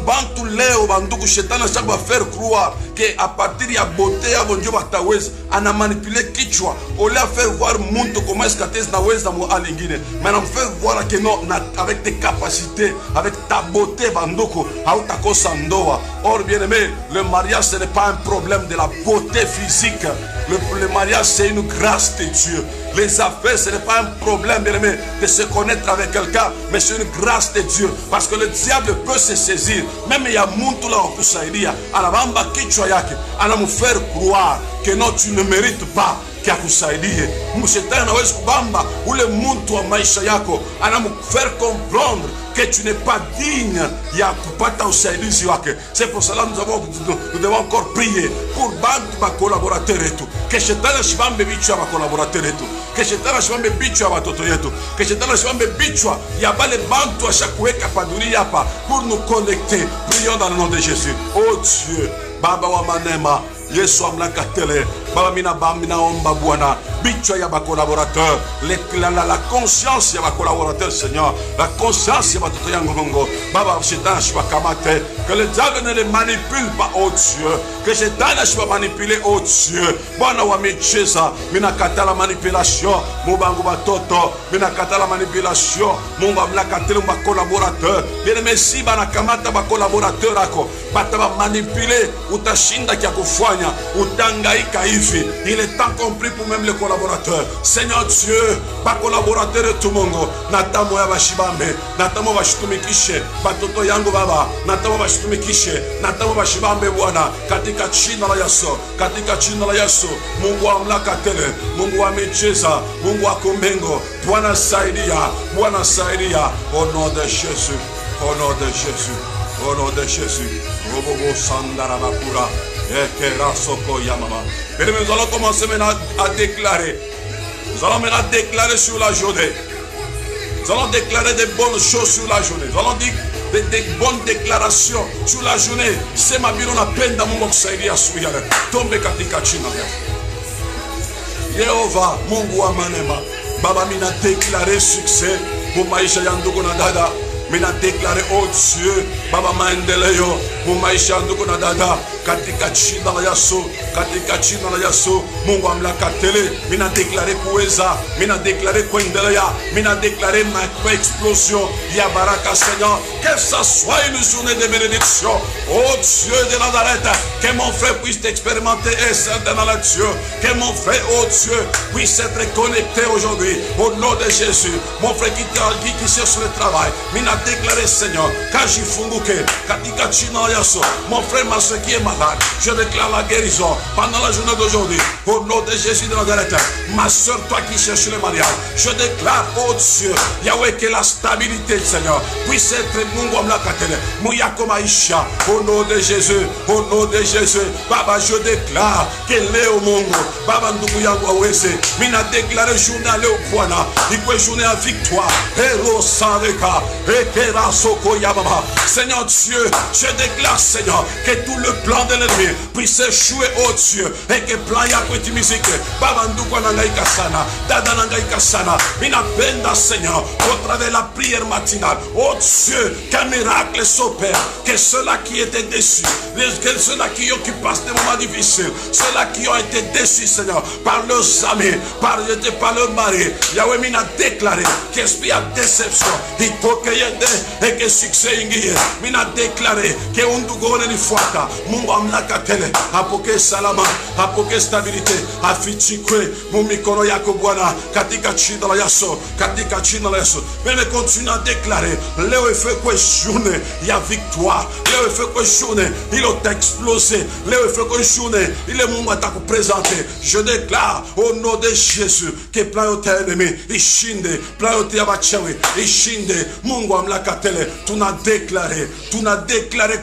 Bantu leo banduku shetani anataka ba faire croire que à partir ya beauté ya bonjo bataweza ana manipuler kichwa au lieu de faire voir muntu comment est-ce que naweza mu alingine mais on fait voir que non avec tes capacités avec ta beauté banduku hautakosa ndoa. Or bien aimé, le mariage ce n'est pas un problème de la beauté physique. Le mariage c'est une grâce de Dieu. Les affaires ce n'est pas un problème bien aimé de se connaître avec quelqu'un, mais c'est une grâce de Dieu parce que le diable peut se saisir. Même ya muntu la wakusaidia anabamba kichwa yake anamufaire croire que non tu ne mérites pas kia kusaidie. Mshetani anaweza kubamba ule muntu wa maisha yako anamufaire comprendre que tu n'es pas digne ya kupata usaidizi wake. C'est pour cela nous devons encore prier pour bantu ba collaborateur yetu, que shetani ashibambe bichwa ba collaborateur yetu, que shetani ashibambe bichwa ba watoto yetu, que shetani ashibambe bichwa ya bale bantu ashakuweka paduri hapa pour nous connecter. Prions dans le nom de Jésus. Oh Dieu, Baba wa manema, Yesu amlakatele, Baba mina omba Bwana, bichwa ya ba collaborateur, la conscience ya ba collaborateur Seigneur, la conscience ya ba toto yango Mungu, Baba shetani shibakamate, que le diable ne les manipule pas, oh Dieu, que shetani shiba manipuler, oh Dieu, Bwana wa micheza, mina katala manipulation, mubangu batoto, mina katala manipulation, Mungu amlakatele ba collaborateur, bien merci bana kamata ba collaborateur ako, bata ba manipuler, utashinda kia kufanya, utangaika hivi. Il est temps compris pour même les collaborateurs. Seigneur Dieu, ba collaborateur de tout monde, natamo ya bashibambe, natamo bashitumikishe, batoto yangu baba, natamo bashitumikishe, natamo bashibambe Bwana, katika jina la Yesu, katika jina la Yesu. Mungu amlakatele, Mungu amecheza, Mungu akombengo, Bwana saidia, Bwana saidia, au nom de Jésus, au nom de Jésus, au nom de Jésus. Robobo sandara bakura. Nous allons commencer maintenant à déclarer. Nous allons maintenant déclarer sur la journée. Nous allons déclarer des bonnes choses sur la journée. Nous allons dire des bonnes déclarations sur la journée. C'est ma biro na penda Mungu kusaidia suya. Tombe katika china. Yehova Mungu wa manema. Baba mina déclarer succès pour maisha ya ndugu na dada. Mina déclarer oh Dieu, Baba maendeleo pour maisha ya ndugu na dada. Katika jina la Yesu, katika jina la Yesu, Mungu amlakatele. Mina déclarer kuweza, mina déclarer kuendelea, mina déclarer ma explosion ya baraka Seigneur. Que ça soit une journée de bénédiction. Oh Dieu de Nazareth, que mon frère puisse expérimenter et certain dans le Dieu. Que mon frère, oh Dieu, puisse être connecté aujourd'hui. Au nom de Jésus, mon frère qui cherche le travail, mina déclaré, Seigneur, Kajifunguke, Katika China Yaso, mon frère, ma soeur qui est malade, je déclare la guérison pendant la journée d'aujourd'hui. Au nom de Jésus de Nazareth, ma soeur, toi qui cherches le mariage, je déclare, oh Dieu, Yahweh, que la stabilité, Seigneur, puisse être au nom de Jésus, au nom de Jésus, Baba, je déclare qu'elle est au monde. Baba Ndukuyangu Awese, mina déclaré journée à Léopoana, il peut journée à victoire. Héros Sandeka, Ekera Soko Yababa. Seigneur Dieu, je déclare, Seigneur, que tout le plan de l'ennemi puisse échouer, oh Dieu, et que plan Yakweti musique, Baba Ndukwanangai Kasana, Dadanangai Kasana, mina benda, Seigneur, au travers de la prière matinale, oh Dieu, qu'un miracle s'opère, que ceux-là qui étaient déçus, que ceux-là qui passent des moments difficiles, ceux-là qui ont été déçus, Seigneur, par leurs amis, par leur mari, Yahweh m'a déclaré qu'esprit à déception, il faut que y ait et que succès ingie, m'a déclaré que on doit gagner fuata, Mungu amnakatele, apoke salama, apoke stabilité, afichikwe, mumikono yako Bwana, katika jina la Yesu, katika jina la Yesu. Mais continue à déclarer, Léo fait quoi journée, il y a victoire, Léo fait quoi journée, il a explosé, Léo fait quoi journée, il est mon à présenter. Je déclare au nom de Jésus que plan yote ennemi, ishinde, plan yote abachawe, ishinde, Mungu amlakatele, tu n'as déclaré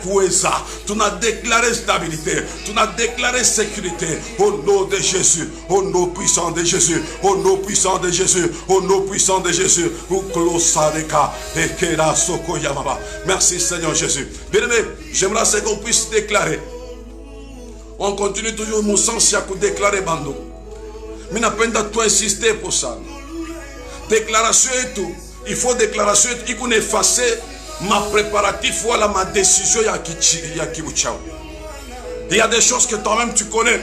kuweza, tu n'as déclaré stabilité, tu n'as déclaré sécurité, au nom de Jésus, au nom puissant de Jésus, au nom puissant de Jésus, au nom puissant de Jésus, merci Seigneur Jésus. Bien-aimé, j'aimerais qu'on puisse déclarer. On continue toujours mon sens à déclarer bando. Mais n'a pas tout insister pour ça. Déclaration et tout. Il faut déclaration et tout. Il faut effacer ma préparatif voilà ma décision il y a des choses que toi-même tu connais.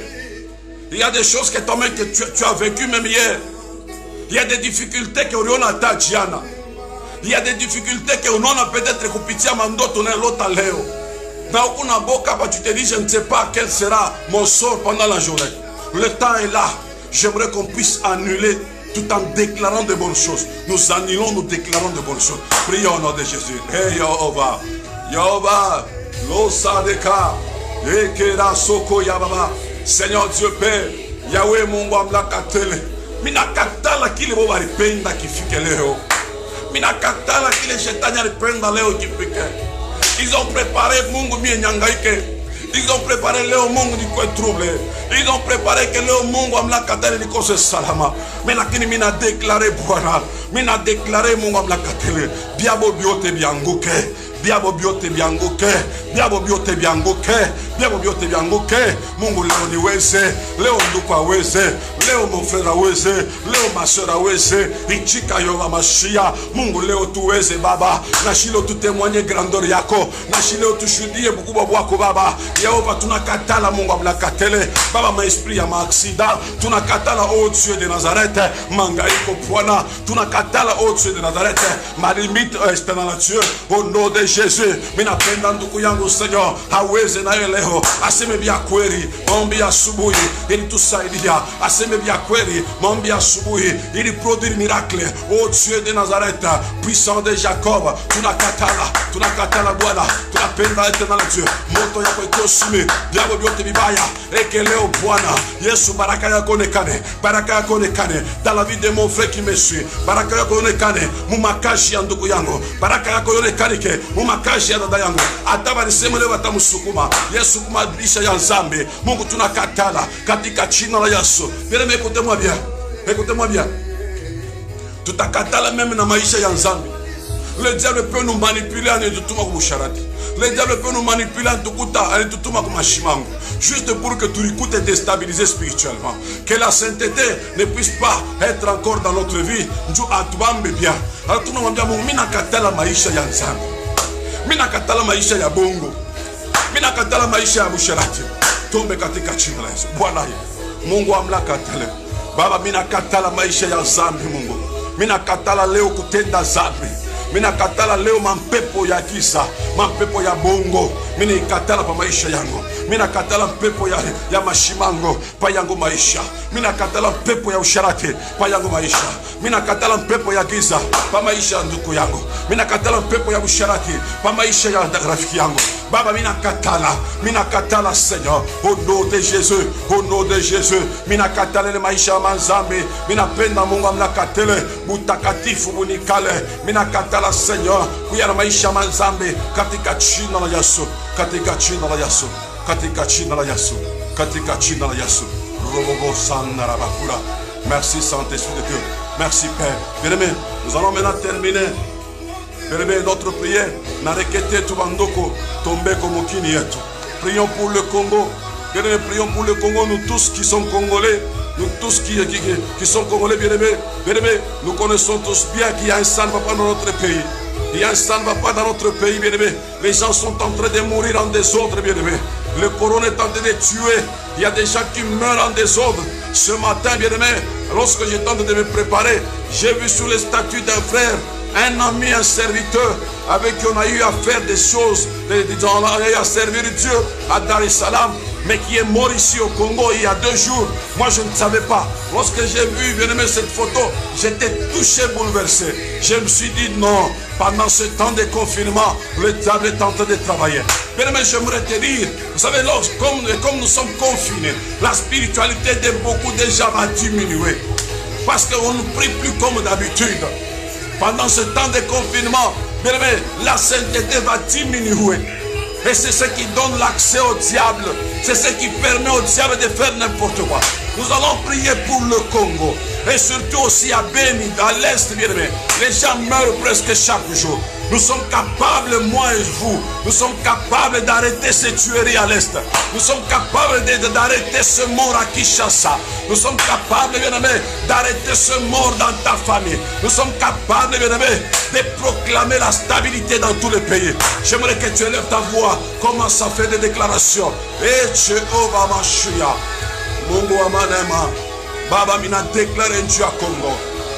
Il y a des choses que toi-même que tu as vécu même hier. Il y a des difficultés que on a tajiana. Il y a des difficultés que on a peut-être kupitia mandoto na l'autre leo. Dans una boca, tu te dis, je ne sais pas quel sera mon sort pendant la journée. Le temps est là. J'aimerais qu'on puisse annuler tout en déclarant de bonnes choses. Nous annulons, nous déclarons de bonnes choses. Prions au nom de Jésus. Hey Yehova, Yehova, Losadeka, Ekera Soko Yababa. Seigneur Dieu Père, Yahweh Mungu amlakatele. Minakatala kile boba ripenda kifike leo. Minakatala kile shetani alipenda leo kifike. Ils ont préparé Mungu mienyangaike. Ils ont préparé Léo Mungu ni quoi troublé. Ils ont préparé que Léo Mungu amlakatele ni kose salama. Mais lakini mina déclaré Bwana. Mina déclaré Mungu amlakatele. Biabo biote bianguke. Biabo biote bianguke. Biabo biote bianguke. Biabo biote bianguke. Mungu leo ni weze. Leo nduku aweze. Leo mon frère aweze. Leo ma soeur aweze. Ichika yova mashia. Mungu leo tuweze baba. Nashilo tu témoigner grandeur yako. Nashilo tu shudie bukubwa bwako baba. Yehova tunakatala Mungu amlakatele. Baba ma esprit ya ma accident. Tunakatala au Dieu de Nazareth. Mangaiko Bwana. Tunakatala au Dieu de Nazareth. Ma limite est dans la Dieu. Au nom de Jésus. Mina penda nduku yangu Seigneur. Haweze na leo. Aseme bia kweli. Maombi asubuhi. Ili tusaidia. Aseme bia kweli. Maombi asubuhi. Ili produire miracle. Au Dieu de Nazareth. Puissant de Jacob. Tunakatala Bwana. Tunapenda être dans la Dieu. Moto yako ikosime. Diabo biote bibaya. Eke leo Bwana. Yesu baraka yako onekane. Baraka yako onekane. Dans la vie de mon frère qui me suit. Baraka yako onekane. Mumakashi ya ndugu yangu. Baraka yako onekane ke. Mumakashi ya dada yangu. Ataba niseme leo atamusukuma. Yesu kumadilisha ya Nzambe. Mungu tunakatala. Katika jina la Yesu. Bien aimé, écoutez-moi bien. Écoutez-moi bien. Tutakatala même na maisha ya Nzambe. Le diable peut nous manipuler en étoutouma comme charati. Le diable peut nous manipuler en tukuta, en étoutouma comme chimango. Juste pour que tu écoutes et déstabiliser spirituellement. Que la sainteté ne puisse pas être encore dans notre vie. Nous atubambe bien. Alors tu nous dis, mina katala maisha ya Nzambe. Mina katala maisha ya bongo. Mina katala maisha ya busharati. Tombe katika jina la Yesu. Bwana Mungu amlakatale. Baba mina katala maisha ya Nzambe Mungu. Mina katala leo kutenda dhambi. Mina katala leo mampepo ya kisa, mampepo ya bongo. Mina ikatala pa maisha yangu. Mina katala pepo ya mashimango pa yangu maisha. Mina katala pepo ya usharati pa yangu maisha. Mina katala pepo ya giza pa maisha ya ndugu yangu. Mina katala pepo ya usharati pa maisha ya rafiki yangu. Baba, mina katala Seigneur, au nom de Jésus, au nom de Jésus. Mina katala le maisha manzambi. Mina penda Mungu amna katele butakatifu bunikale. Mina katala Seigneur, kuyana maisha manzambi katika jina la Yesu, katika jina la Yesu, katika jina la Yesu, katika jina la Yesu. Robobo sanara bakura. Merci Saint-Esprit de Dieu. Merci Père. Bien-aimé, nous allons maintenant terminer. Bien-aimé, notre prière. Narekete tubandoko tombe komokini yetu. Prions pour le Congo. Bien-aimé, prions pour le Congo. Nous tous qui sommes Congolais. Nous tous qui sont Congolais, bien-aimés. Bien-aimés, nous connaissons tous bien qu'il y a un sang ne va pas dans notre pays. Il y a un sang ne va pas dans notre pays, bien-aimés. Les gens sont en train de mourir en désordre, bien-aimés. Le corona est en train de tuer. Il y a des gens qui meurent en désordre. Ce matin, bien-aimé, lorsque j'étais en train de me préparer, j'ai vu sur le statut d'un frère, un ami, un serviteur, avec qui on a eu à faire des choses, on a eu à servir Dieu à Dar es Salaam, mais qui est mort ici au Congo il y a 2 jours. Moi, je ne savais pas. Lorsque j'ai vu, bien aimé, cette photo, j'étais touché, bouleversé. Je me suis dit non, pendant ce temps de confinement, le diable est en train de travailler. Bien aimé, j'aimerais te dire, vous savez, comme nous sommes confinés, la spiritualité de beaucoup de gens va diminuer. Parce qu'on ne prie plus comme d'habitude. Pendant ce temps de confinement, bien aimé, la sainteté va diminuer. Et c'est ce qui donne l'accès au diable. C'est ce qui permet au diable de faire n'importe quoi. Nous allons prier pour le Congo. Et surtout aussi à Beni, à l'Est, bien aimé. Les gens meurent presque chaque jour. Nous sommes capables, moi et vous, nous sommes capables d'arrêter ces tueries à l'Est. Nous sommes capables d'arrêter ce mort à Kinshasa. Nous sommes capables, bien aimé, d'arrêter ce mort dans ta famille. Nous sommes capables, bien aimé, de proclamer la stabilité dans tous les pays. J'aimerais que tu élèves ta voix, commence à faire des déclarations. Et Jéhovah Mashiach, Mungu wa manema, Baba mina déclare Dieu à Congo.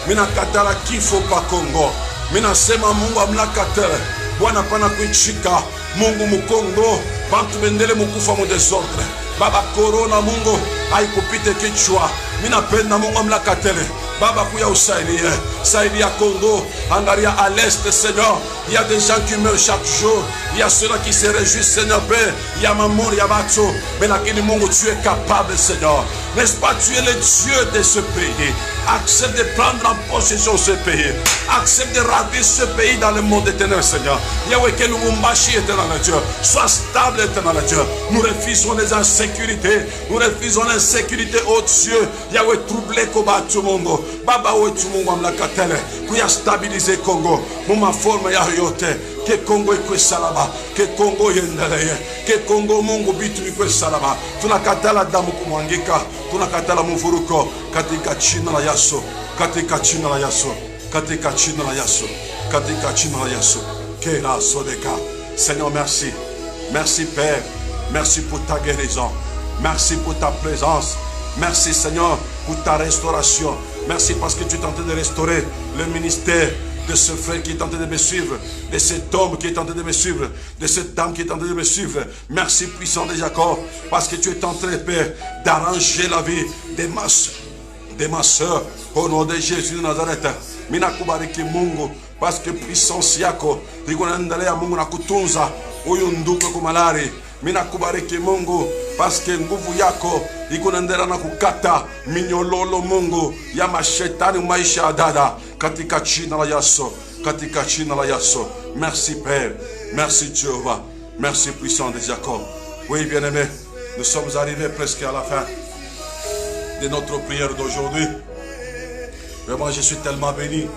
Mina katala kifo pa Congo. Mina sema Mungu amlakatele. Bwana pana kuichika. Mungu mukongo. Bantu bendele mukufa mu desordre. Baba corona Mungu haikupite kichwa. Mina penda Mungu amlakatele. Baba kuya usaidia. Saidia Congo. Angaria à l'est, Seigneur. Il y a des gens qui meurent chaque jour. Il y a ceux-là qui se réjouissent, Seigneur Père. Il y a Mamour, il y a Batso. Mais lakini Mungu, tu es capable, Seigneur. N'est-ce pas, tu es le Dieu de ce pays. Accepte de prendre en possession ce pays. Accepte de ravir ce pays dans le monde éternel, Seigneur. Yahweh, que Lubumbashi éternel Dieu. Sois stable, éternel Dieu. Nous refusons les insécurités. Nous refusons l'insécurité, oh Dieu. Yahweh, troublé koba tumungo. Baba, oh tumungo amlakatele. Kuya stabiliser Congo. Muma forme ya yote. Que Congo ikwe salama. Que Congo yendeleye. Que Congo Mungu bitu ikwe salama. Tunakatala damu kumwangika. Tunakatala mufuruko. Katika jina la Yesu. Katika jina la Yesu. Katika jina la Yesu. Katika jina la Yesu. Kera sodeka. Seigneur, merci. Merci Père. Merci pour ta guérison. Merci pour ta présence. Merci Seigneur pour ta restauration. Merci parce que tu es en train de restaurer le ministère de ce frère qui est en train de me suivre, de cet homme qui est en train de me suivre, de cette dame qui est en train de me suivre. Merci puissant de Jacob, parce que tu es en train, Père, d'arranger la vie de ma soeur, au nom de Jésus de Nazareth. Mina kubariki Mungu, parce que puissance yako, ikunaendelea Mungu na kutunza huyu ndugu kumalari. Mina kubariki Mungu, parce que nguvu yako ikunaendelea na kukata minyololo Mungu ya mashetani maisha ya dada, katika jina la Yesu, katika jina la Yesu. Merci Père, merci Jéhovah, merci puissant de Jacob. Oui, bien-aimés, nous sommes arrivés presque à la fin de notre prière d'aujourd'hui. Mais moi, je suis tellement béni.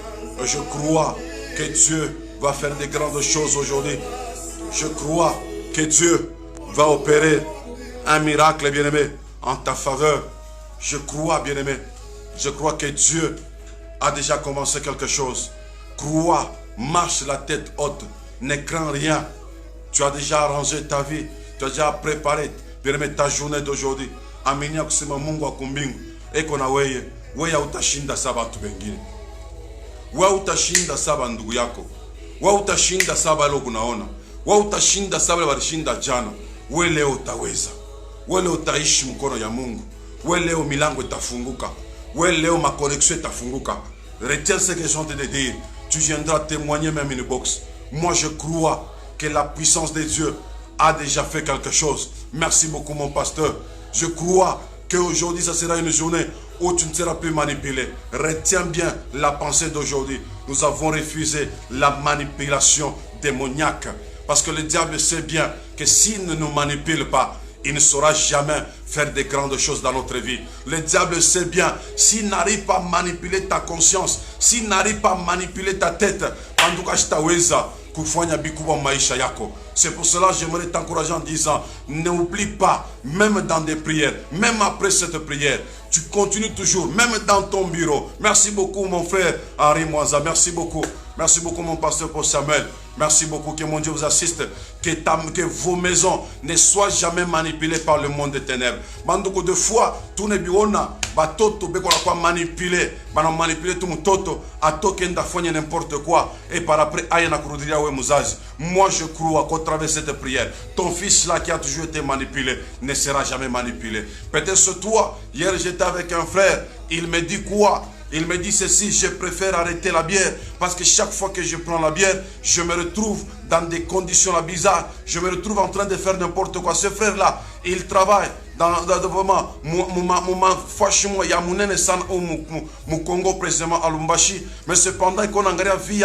Je crois que Dieu va faire de grandes choses aujourd'hui. Je crois que Dieu va opérer un miracle, bien-aimé, en ta faveur. Je crois, bien-aimé. Je crois que Dieu a déjà commencé quelque chose. Crois, marche la tête haute. Ne crains rien. Tu as déjà arrangé ta vie. Tu as déjà préparé, bien-aimé, ta journée d'aujourd'hui. Aminia kusema Mungu akumbingu. Eko na weye. Wewe utashinda saba watu wengine. Wewe utashinda saba ndugu yako. Wewe utashinda saba leo unaona. Wewe utashinda sababu walishinda jana. Wewe leo utaweza. Wewe leo utaishi mkono ya Mungu. Wewe leo milango itafunguka. Wewe leo ma connexion itafunguka. Retiens ce que je suis en train de dire. Tu viendras témoigner même une box. Moi je crois que la puissance de Dieu a déjà fait quelque chose. Merci beaucoup mon pasteur. Je crois qu'aujourd'hui ça sera une journée où tu ne seras plus manipulé. Retiens bien la pensée d'aujourd'hui. Nous avons refusé la manipulation démoniaque. Parce que le diable sait bien que s'il ne nous manipule pas, il ne saura jamais faire de grandes choses dans notre vie. Le diable sait bien, s'il n'arrive pas à manipuler ta conscience, s'il n'arrive pas à manipuler ta tête, c'est pour cela que j'aimerais t'encourager en disant, n'oublie pas, même dans des prières, même après cette prière, tu continues toujours, même dans ton bureau. Merci beaucoup mon frère Henri Moisa, merci beaucoup. Merci beaucoup mon pasteur pour Samuel. Merci beaucoup, que mon Dieu vous assiste. Que vos maisons ne soient jamais manipulées par le monde des ténèbres. Beaucoup de fois, tout ne biona, batoto, bekola quoi manipuler, manipuler tout mon toto, à tokenda fogne n'importe quoi, et par après, ayana kurudiria we muzazi. Moi je crois qu'au travers de cette prière, ton fils là qui a toujours été manipulé, ne sera jamais manipulé. Peut-être toi, hier j'étais avec un frère, il me dit quoi? Il me dit ceci, je préfère arrêter la bière parce que chaque fois que je prends la bière, je me retrouve dans des conditions bizarres. Je me retrouve en train de faire n'importe quoi. Ce frère-là, il travaille dans vraiment, franchement, il y a mon Congo précisément à Lumbashi, mais cependant, qu'on a un vie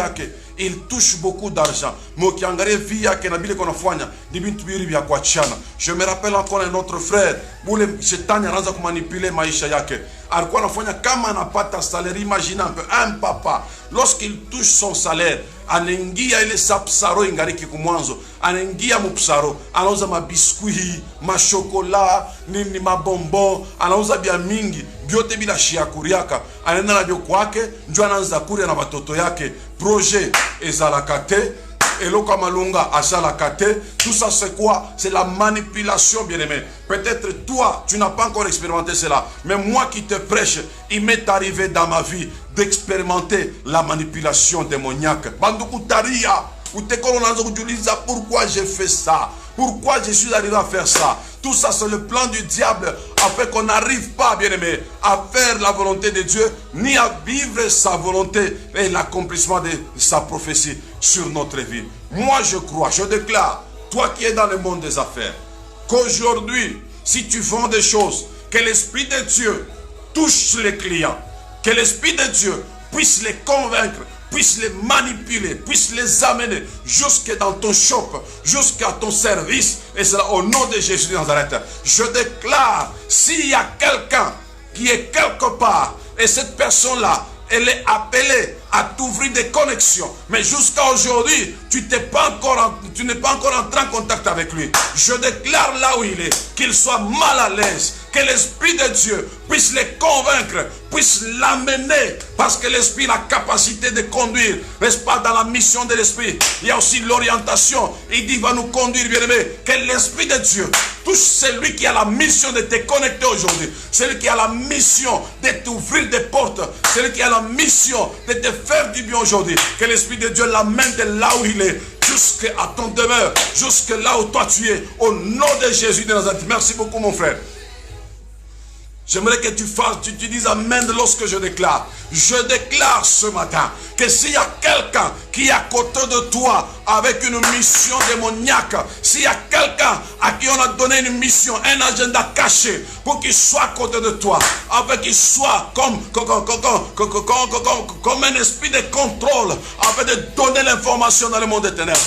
il touche beaucoup d'argent. Je me rappelle encore un autre frère, imagine un peu, un papa, lorsqu'il touche son salaire, anengia ile sapsaro ingariki kumwanzo, anengia mupsaro, anauza mabiskuit, mashokola, nini mabombo, anauza bia mingi, biote bila shia kuriaka, anenda na bio kwake, njua ananza kuria na watoto yake, projet ezalakate, Eloka Malunga, Achalakate, tout ça c'est quoi? C'est la manipulation, bien-aimé. Peut-être toi, tu n'as pas encore expérimenté cela. Mais moi qui te prêche, il m'est arrivé dans ma vie d'expérimenter la manipulation démoniaque. Bandukutaria, pourquoi j'ai fait ça? Pourquoi je suis arrivé à faire ça? Tout ça c'est le plan du diable afin qu'on n'arrive pas, bien-aimé, à faire la volonté de Dieu, ni à vivre sa volonté et l'accomplissement de sa prophétie sur notre vie. Moi je crois, je déclare, toi qui es dans le monde des affaires, qu'aujourd'hui, si tu vends des choses, que l'Esprit de Dieu touche les clients, que l'Esprit de Dieu puisse les convaincre, puisse les manipuler, puisse les amener jusque dans ton shop, jusqu'à ton service. Et c'est au nom de Jésus de Nazareth. Je déclare, s'il y a quelqu'un qui est quelque part, et cette personne-là, elle est appelée à t'ouvrir des connexions. Mais jusqu'à aujourd'hui, tu n'es pas encore entré en contact avec lui. Je déclare là où il est, qu'il soit mal à l'aise, que l'Esprit de Dieu puisse les convaincre, puisse l'amener, parce que l'Esprit a la capacité de conduire, n'est-ce pas, dans la mission de l'Esprit. Il y a aussi l'orientation. Il dit, il va nous conduire, bien-aimé, que l'Esprit de Dieu touche celui qui a la mission de te connecter aujourd'hui, celui qui a la mission de t'ouvrir des portes, celui qui a la mission de te faire du bien aujourd'hui. Que l'Esprit de Dieu l'amène de là où il est, jusqu'à ton demeure, jusque là où toi tu es, au nom de Jésus de Nazareth. Merci beaucoup mon frère. J'aimerais que tu dises amen lorsque je déclare. Je déclare ce matin que s'il y a quelqu'un qui est à côté de toi avec une mission démoniaque, s'il y a quelqu'un à qui on a donné une mission, un agenda caché pour qu'il soit à côté de toi, avec qu'il soit comme un esprit de contrôle, afin de donner l'information dans le monde des ténèbres.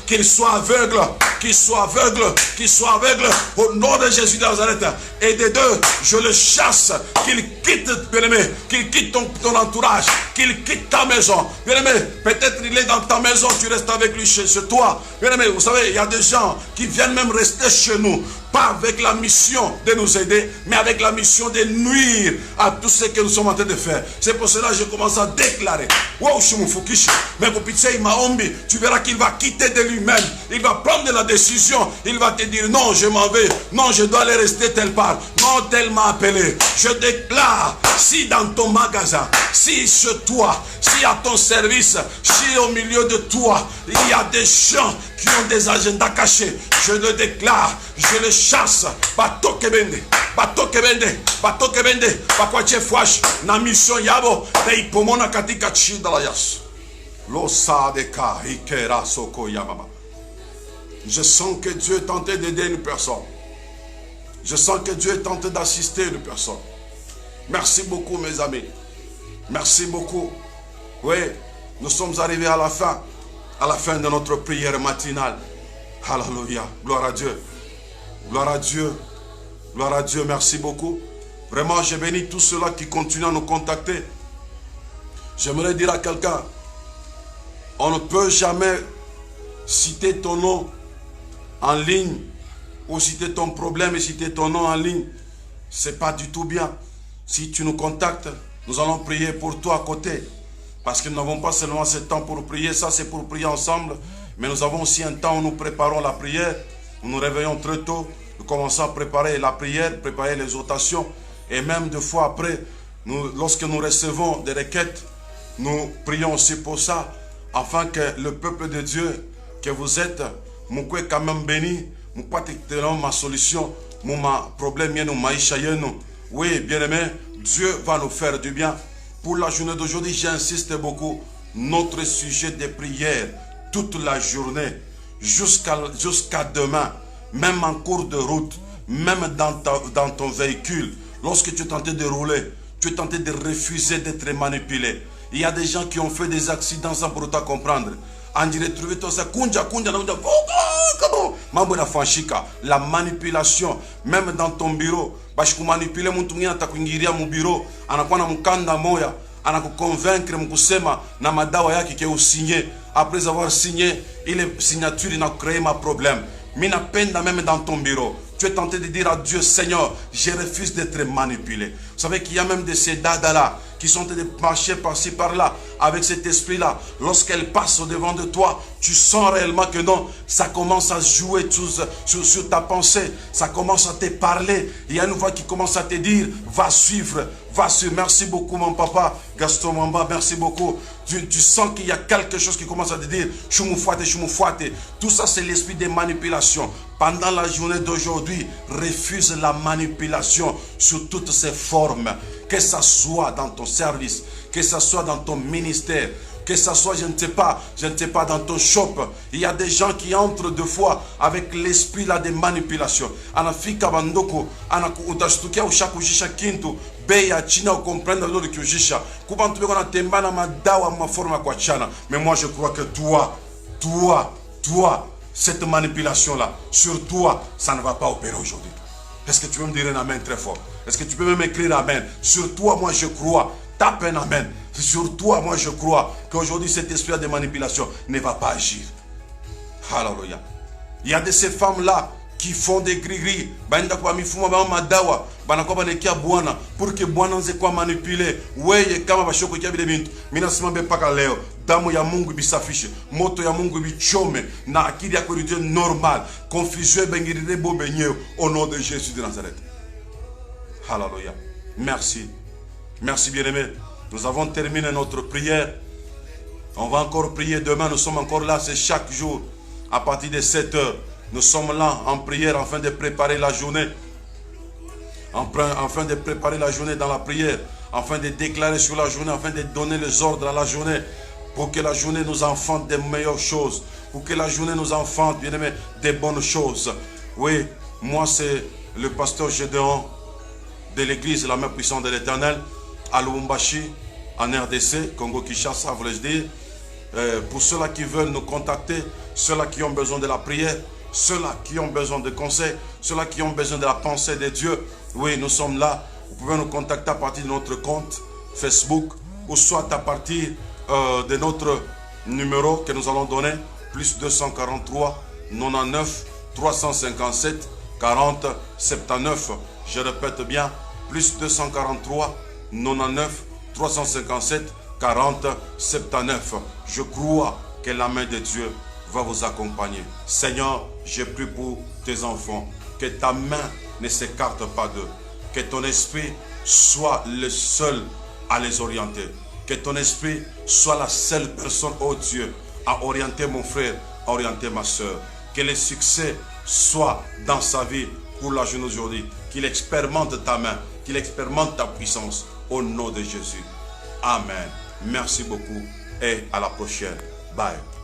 Qu'il soit aveugle, qu'il soit aveugle, qu'il soit aveugle, au nom de Jésus de Nazareth. Et des deux, je le chasse, qu'il quitte, bien-aimé, qu'il quitte ton entourage, qu'il quitte ta maison. Bien-aimé, peut-être il est dans ta maison, tu restes avec lui chez toi. Bien-aimé, vous savez, il y a des gens qui viennent même rester chez nous, pas avec la mission de nous aider, mais avec la mission de nuire à tout ce que nous sommes en train de faire. C'est pour cela que je commence à déclarer. Tu verras qu'il va quitter de lui-même. Il va prendre la décision. Il va te dire non, je m'en vais. Non, je dois aller rester telle part. quand elle m'a appelé. Je déclare, si dans ton magasin, si chez toi, si à ton service, si au milieu de toi, il y a des gens qui ont des agendas cachés, je le déclare, je le chasse. Bato kebende, bato kebende, bato kebende, bakwache fwash, na mission yabo, na ipomona katika chida la yas. Lo sadeka, ikera soko yamama. Je sens que Dieu est tenté d'aider une personne. Je sens que Dieu est tenté d'assister une personne. Merci beaucoup mes amis. Merci beaucoup. Oui, nous sommes arrivés à la fin de notre prière matinale. Alléluia. Gloire à Dieu. Gloire à Dieu. Gloire à Dieu. Merci beaucoup. Vraiment, je bénis tous ceux-là qui continuent à nous contacter. J'aimerais dire à quelqu'un, on ne peut jamais citer ton nom en ligne ou citer ton problème et citer ton nom en ligne. C'est pas du tout bien. Si tu nous contactes, nous allons prier pour toi à côté. Parce que nous n'avons pas seulement ce temps pour prier, ça c'est pour prier ensemble. Mais nous avons aussi un temps où nous préparons la prière. Nous nous réveillons très tôt, nous commençons à préparer la prière, préparer les exhortations. Et même deux fois après, lorsque nous recevons des requêtes, nous prions aussi pour ça. Afin que le peuple de Dieu que vous êtes, vous pouvez quand même béni, vous pouvez ma solution, mon problème, oui, bien aimé, Dieu va nous faire du bien. Pour la journée d'aujourd'hui, j'insiste beaucoup, notre sujet de prière, toute la journée, jusqu'à demain, même en cours de route, même dans ton véhicule, lorsque tu es tenté de rouler, tu es tenté de refuser d'être manipulé. Il y a des gens qui ont fait des accidents sans pour autant comprendre. On dirait trouver tout ça, la manipulation, même dans ton bureau. Parce que manipuler mon bureau, convaincre na madawa yaki ke signé. Après avoir signé, il est signature, il a créé ma problème. Mina peine même dans ton bureau. Tu es tenté de dire à Dieu, Seigneur, je refuse d'être manipulé. Vous savez qu'il y a même de ces dadas-là qui sont en train de marcher par-ci, par-là, avec cet esprit-là. Lorsqu'elle passe au-devant de toi, tu sens réellement que non, ça commence à jouer sur ta pensée. Ça commence à te parler. Il y a une voix qui commence à te dire, va suivre, va suivre. Merci beaucoup, mon papa, Gaston Mamba, merci beaucoup. Tu sens qu'il y a quelque chose qui commence à te dire, choumoufoate. Tout ça, c'est l'esprit des manipulations. Pendant la journée d'aujourd'hui, refuse la manipulation sous toutes ses formes. Que ça soit dans ton service, que ça soit dans ton ministère, que ça soit, je ne sais pas, dans ton shop. Il y a des gens qui entrent deux fois avec l'esprit là de manipulation. Anafika bandoko, anakuutastukia ushakujisha kintu, beya china comprendre le kujisha. Kubantu beko na tembana madawa ma forma kwa chana. Mais moi je crois que toi, cette manipulation là, sur toi, ça ne va pas opérer aujourd'hui. Est-ce que tu peux me dire un amen très fort? Est-ce que tu peux même écrire amen? Sur toi, moi je crois. Tape un amen. Sur toi, moi je crois qu'aujourd'hui cet esprit de manipulation ne va pas agir. Alléluia. Il y a de ces femmes-là qui font des gris-gris. Pour que Bwana nze kwa manipule. Weye kama bashoko kia bile bintu. Mina simambe paka leo. Damu ya Mungu bisafishe. Moto ya Mungu bichome. Na akili yako irudie normal. Confusion bengirire bo benyeo. Au nom de Jésus de Nazareth. Alléluia. Merci. Merci bien-aimé. Nous avons terminé notre prière. On va encore prier demain. Nous sommes encore là. C'est chaque jour. À partir de 7 heures. Nous sommes là en prière afin de préparer la journée. Afin de préparer la journée dans la prière. Afin de déclarer sur la journée. Afin de donner les ordres à la journée. Pour que la journée nous enfante des meilleures choses. Pour que la journée nous enfante, bien aimé, des bonnes choses. Oui, moi c'est le pasteur Gédéon de l'église La Main Puissante de l'Éternel à Lubumbashi, en RDC, Congo-Kinshasa, voulais-je dire. Pour ceux-là qui veulent nous contacter, ceux-là qui ont besoin de la prière, ceux-là qui ont besoin de conseils, ceux-là qui ont besoin de la pensée de Dieu, oui, nous sommes là. Vous pouvez nous contacter à partir de notre compte Facebook ou soit à partir de notre numéro que nous allons donner, plus 243 99 357 40 79. Je répète bien, plus 243 99 357 40 79. Je crois que la main de Dieu va vous accompagner. Seigneur, je prie pour tes enfants. Que ta main ne s'écarte pas d'eux. Que ton esprit soit le seul à les orienter. Que ton esprit soit la seule personne, oh Dieu, à orienter mon frère, à orienter ma soeur. Que le succès soit dans sa vie pour la journée d'aujourd'hui. Qu'il expérimente ta main, qu'il expérimente ta puissance. Au nom de Jésus. Amen. Merci beaucoup et à la prochaine. Bye.